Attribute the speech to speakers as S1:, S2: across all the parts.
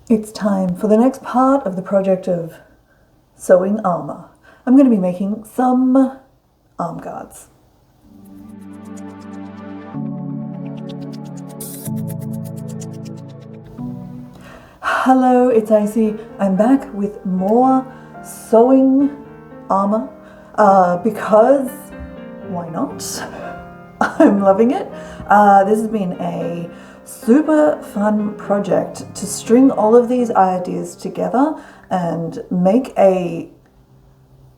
S1: It's time for the next part of the project of sewing armour. I'm going to be making some arm guards. Hello, it's Icy. I'm back with more sewing armour because why not? I'm loving it. This has been a super fun project to string all of these ideas together and make a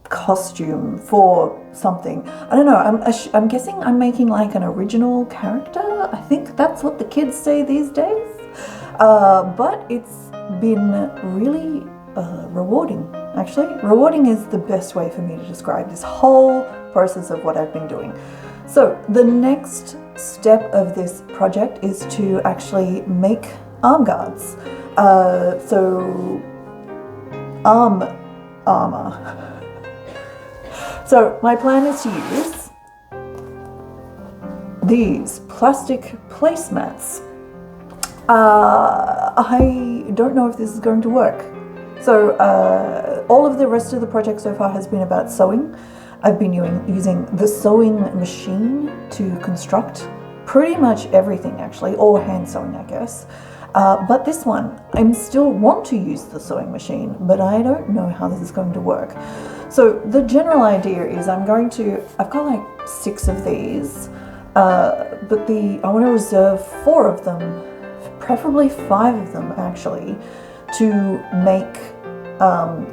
S1: costume for something. I don't know, I'm guessing I'm making like an original character. I think that's what the kids say these days. But it's been really rewarding, actually. Rewarding is the best way for me to describe this whole process of what I've been doing. So the next step of this project is to actually make arm guards. So arm armor. So my plan is to use these plastic placemats. I don't know if this is going to work. So all of the rest of the project so far has been about sewing. I've been using the sewing machine to construct pretty much everything, actually, or hand sewing, I guess. But this one, I still want to use the sewing machine, but I don't know how this is going to work. So the general idea is I've got like 6 of these, but I want to reserve 4 of them, preferably 5 of them actually, to make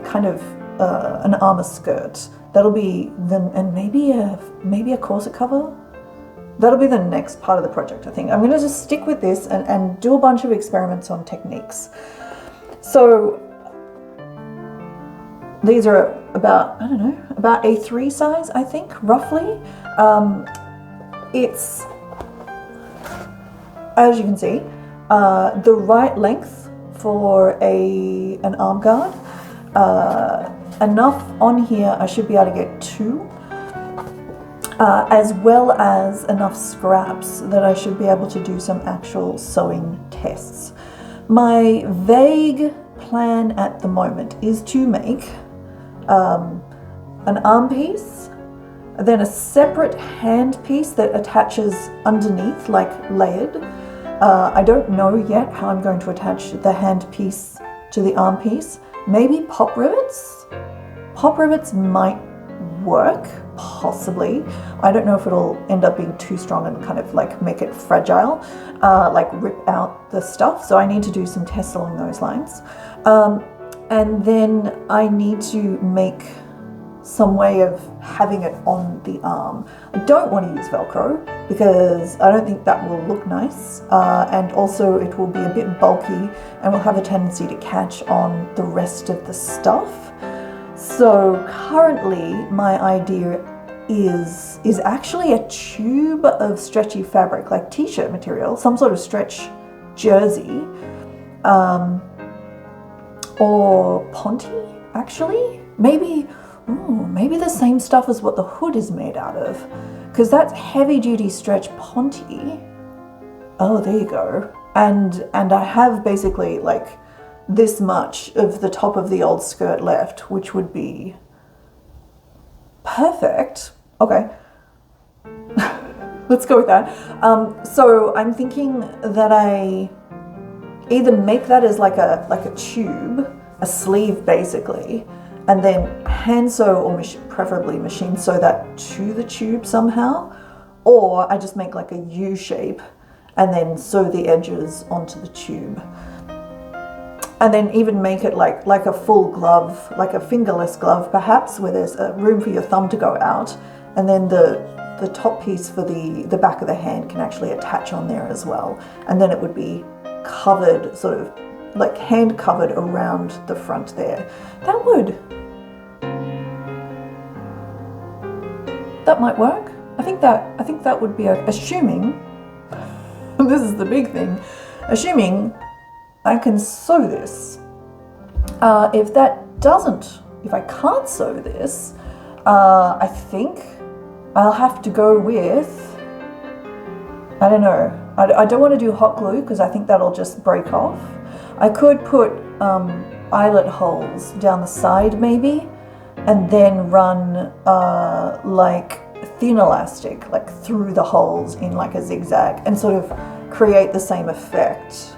S1: kind of an armor skirt. That'll be and maybe a corset cover. That'll be the next part of the project, I think. I'm going to just stick with this and do a bunch of experiments on techniques. So these are about, I don't know, about A3 size, I think, roughly. It's, as you can see, the right length for an arm guard. Enough on here, I should be able to get 2, as well as enough scraps that I should be able to do some actual sewing tests. My vague plan at the moment is to make an arm piece, then a separate hand piece that attaches underneath, like layered. I don't know yet how I'm going to attach the hand piece to the arm piece. Maybe pop rivets? Pop rivets might work, possibly. I don't know if it'll end up being too strong and kind of like make it fragile, like rip out the stuff. So I need to do some tests along those lines. And then I need to make some way of having it on the arm. I don't want to use Velcro because I don't think that will look nice, and also it will be a bit bulky and will have a tendency to catch on the rest of the stuff. So currently my idea is actually a tube of stretchy fabric, like t-shirt material, some sort of stretch jersey, or ponte, actually. Maybe the same stuff as what the hood is made out of, because that's heavy duty stretch ponte. Oh, there you go. And I have basically like this much of the top of the old skirt left, which would be perfect. Okay. Let's go with that. So I'm thinking that I either make that as like a tube, a sleeve basically, and then hand sew or preferably machine sew that to the tube somehow, or I just make like a U shape and then sew the edges onto the tube. And then even make it like a full glove, like a fingerless glove perhaps, where there's a room for your thumb to go out, and then the top piece for the back of the hand can actually attach on there as well. And then it would be covered, sort of like hand covered around the front there. That might work. I think that would be assuming, this is the big thing, assuming I can sew this. If I can't sew this, I think I'll have to go with, I don't know, I don't want to do hot glue because I think that'll just break off. I could put eyelet holes down the side maybe, and then run like thin elastic like through the holes in like a zigzag and sort of create the same effect.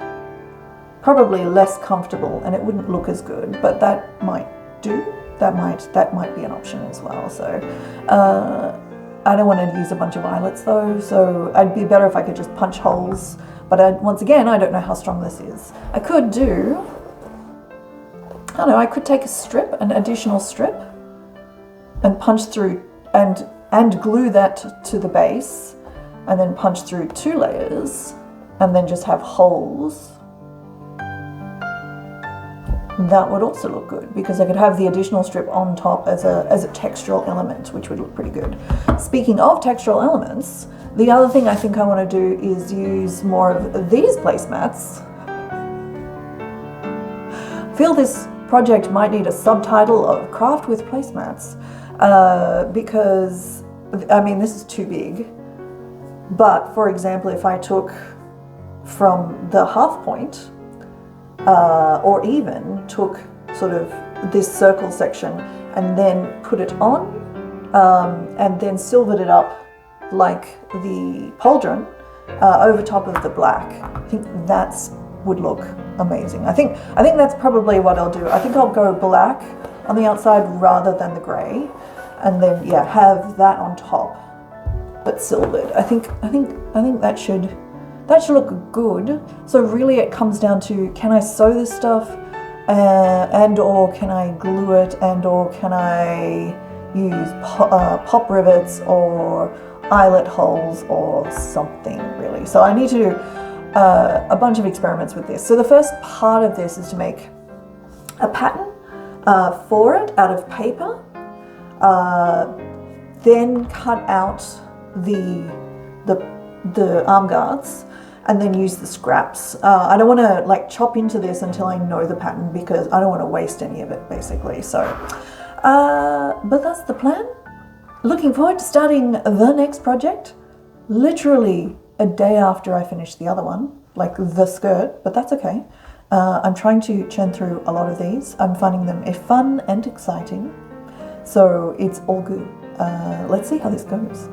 S1: Probably less comfortable and it wouldn't look as good, but that might do. That might be an option as well. So I don't want to use a bunch of eyelets though, so it'd be better if I could just punch holes. But once again, I don't know how strong this is. I could do, I don't know, I could take a strip, an additional strip, and punch through and glue that to the base, and then punch through 2 layers, and then just have holes. That would also look good because I could have the additional strip on top as a textural element, which would look pretty good. Speaking of textural elements, the other thing I think I want to do is use more of these placemats. I feel this project might need a subtitle of Craft with Placemats because, I mean, this is too big. But for example, if I took from the half point, or even took sort of this circle section and then put it on and then silvered it up like the pauldron over top of the black. I think that's would look amazing. I think that's probably what I'll do. I think I'll go black on the outside rather than the grey, and then yeah, have that on top but silvered. I think that should look good. So really it comes down to, can I sew this stuff and or can I glue it, and or can I use pop rivets or eyelet holes or something really. So I need to do a bunch of experiments with this. So the first part of this is to make a pattern for it out of paper, then cut out the arm guards, and then use the scraps. I don't want to like chop into this until I know the pattern because I don't want to waste any of it basically. So, but that's the plan. Looking forward to starting the next project, literally a day after I finish the other one, like the skirt, but that's okay. I'm trying to churn through a lot of these. I'm finding them fun and exciting. So it's all good. Let's see how this goes.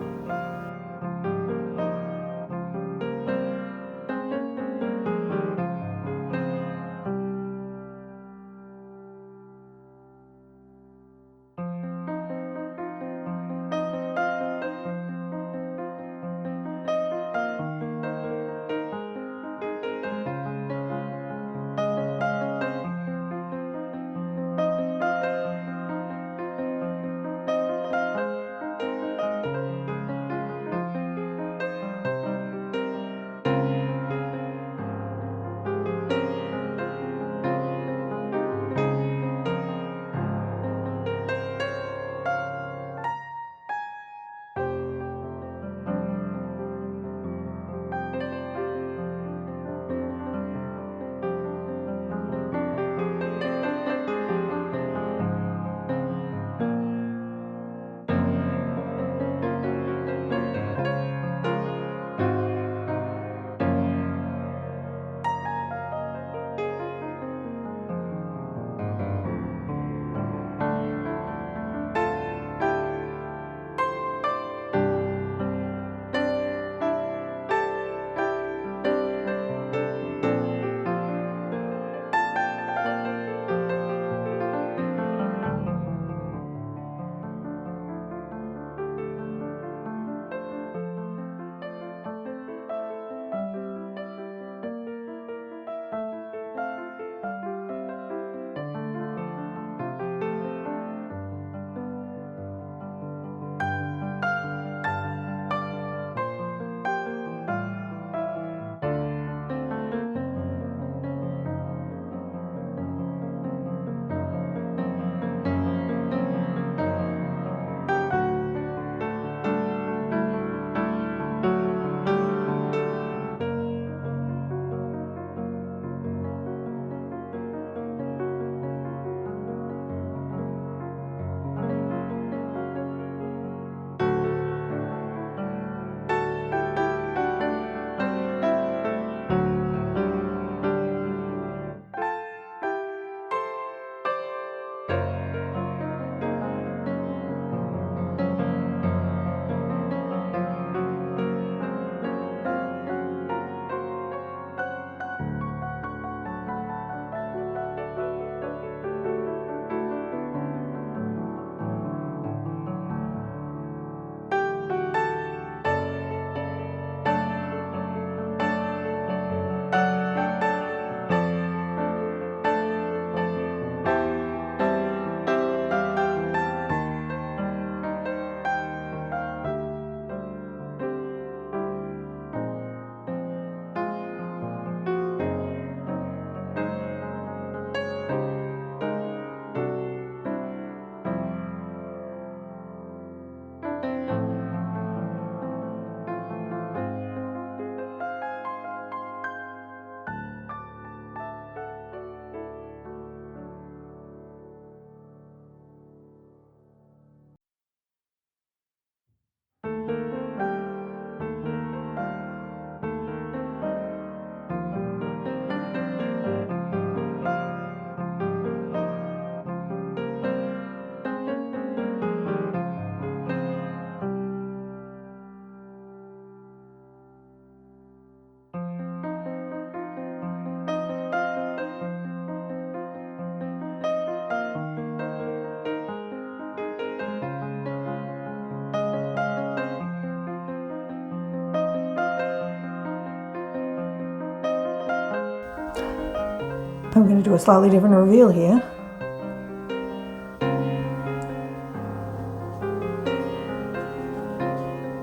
S1: I'm going to do a slightly different reveal here.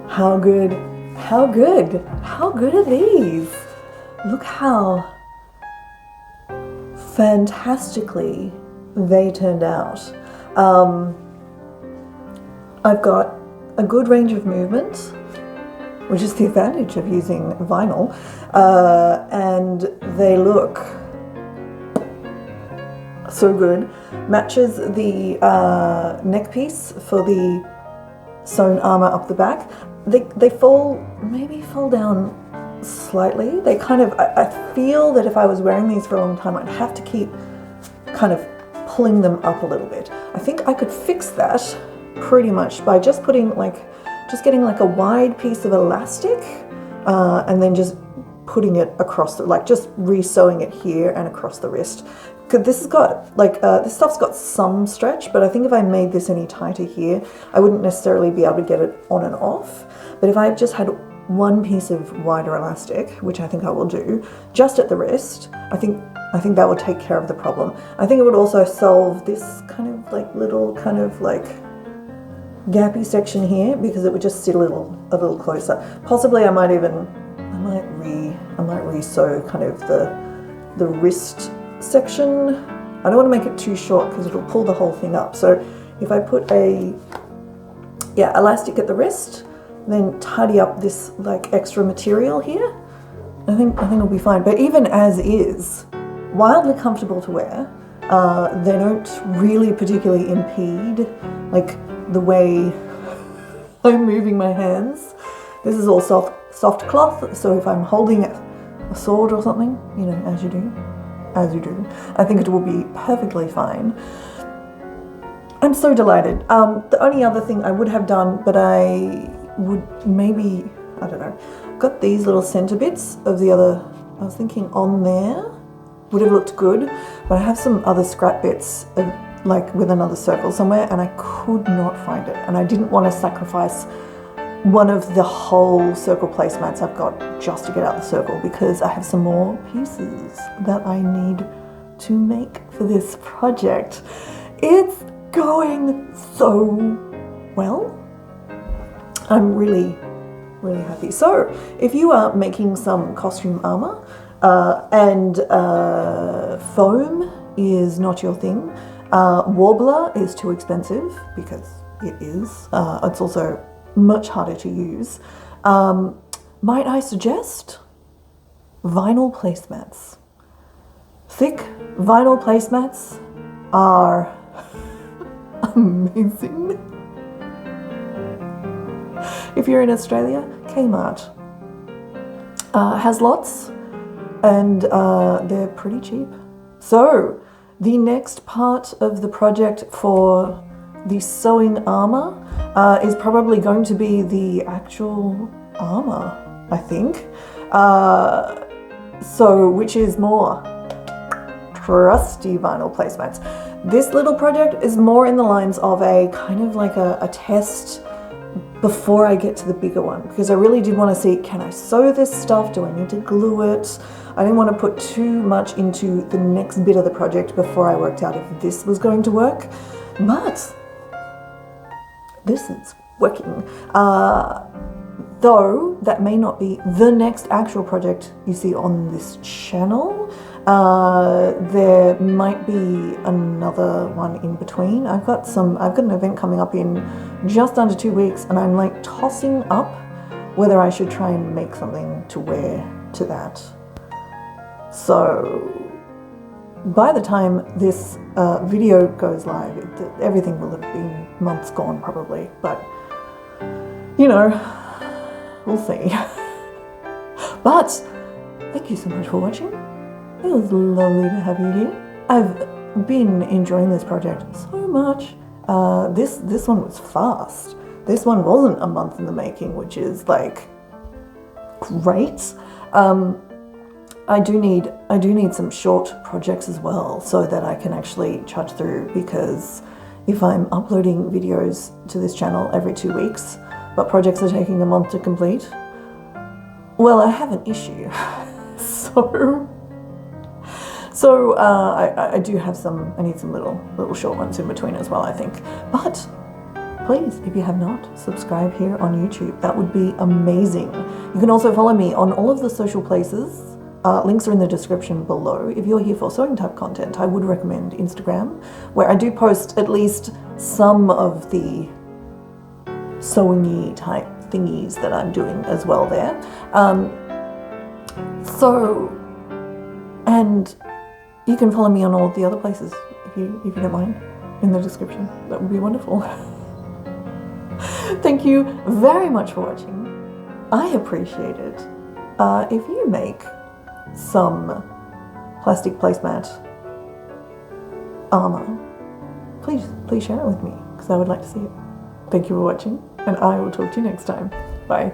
S1: How good, how good, how good are these? Look how fantastically they turned out. I've got a good range of movement, which is the advantage of using vinyl, and they look so good. Matches the neck piece for the sewn armour up the back. They maybe fall down slightly. They kind of, I feel that if I was wearing these for a long time, I'd have to keep kind of pulling them up a little bit. I think I could fix that pretty much by just putting getting like a wide piece of elastic and then just putting it across just re-sewing it here and across the wrist. Because this has got this stuff's got some stretch, but I think if I made this any tighter here, I wouldn't necessarily be able to get it on and off. But if I just had one piece of wider elastic, which I think I will do, just at the wrist, I think that would take care of the problem. I think it would also solve this kind of little kind of gappy section here, because it would just sit a little closer. Possibly I might re-sew kind of the wrist section. I don't want to make it too short because it'll pull the whole thing up. So if I put elastic at the wrist, then tidy up this extra material here, I think it'll be fine. But even as is, wildly comfortable to wear. They don't really particularly impede the way I'm moving my hands. This is all soft cloth, so if I'm holding a sword or something, you know, as you do, I think it will be perfectly fine. I'm so delighted. The only other thing I would have done, but I would maybe, I don't know, got these little center bits of the other, I was thinking on there would have looked good, but I have some other scrap bits of, with another circle somewhere, and I could not find it, and I didn't want to sacrifice one of the whole circle placemats I've got just to get out the circle, because I have some more pieces that I need to make for this project. It's going so well. I'm really, really happy. So if you are making some costume armour and foam is not your thing, worbla is too expensive, because it is. It's also much harder to use. Might I suggest vinyl placemats? Thick vinyl placemats are amazing. If you're in Australia, Kmart has lots, and they're pretty cheap. So the next part of the project for the sewing armour is probably going to be the actual armour, I think. Which is more trusty vinyl placemats. This little project is more in the lines of a kind of a test before I get to the bigger one, because I really did want to see, can I sew this stuff? Do I need to glue it? I didn't want to put too much into the next bit of the project before I worked out if this was going to work, but this is working. Though that may not be the next actual project you see on this channel. There might be another one in between. I've got an event coming up in just under 2 weeks, and I'm tossing up whether I should try and make something to wear to that. So by the time this video goes live, everything will have been months gone probably, but you know, we'll see. But thank you so much for watching. It was lovely to have you here. I've been enjoying this project so much. This one was fast. This one wasn't a month in the making, which is great. I do need some short projects as well, so that I can actually charge through, because if I'm uploading videos to this channel every 2 weeks, but projects are taking a month to complete, well, I have an issue. So I do have some, I need some little short ones in between as well, I think. But please, if you have not, subscribe here on YouTube. That would be amazing. You can also follow me on all of the social places. Links are in the description below. If you're here for sewing type content, I would recommend Instagram, where I do post at least some of the sewing-y type thingies that I'm doing as well there. And you can follow me on all the other places if you don't mind, in the description. That would be wonderful. Thank you very much for watching. I appreciate it. If you make some plastic placemat armor, please share it with me, because I would like to see it. Thank you for watching, and I will talk to you next time. Bye.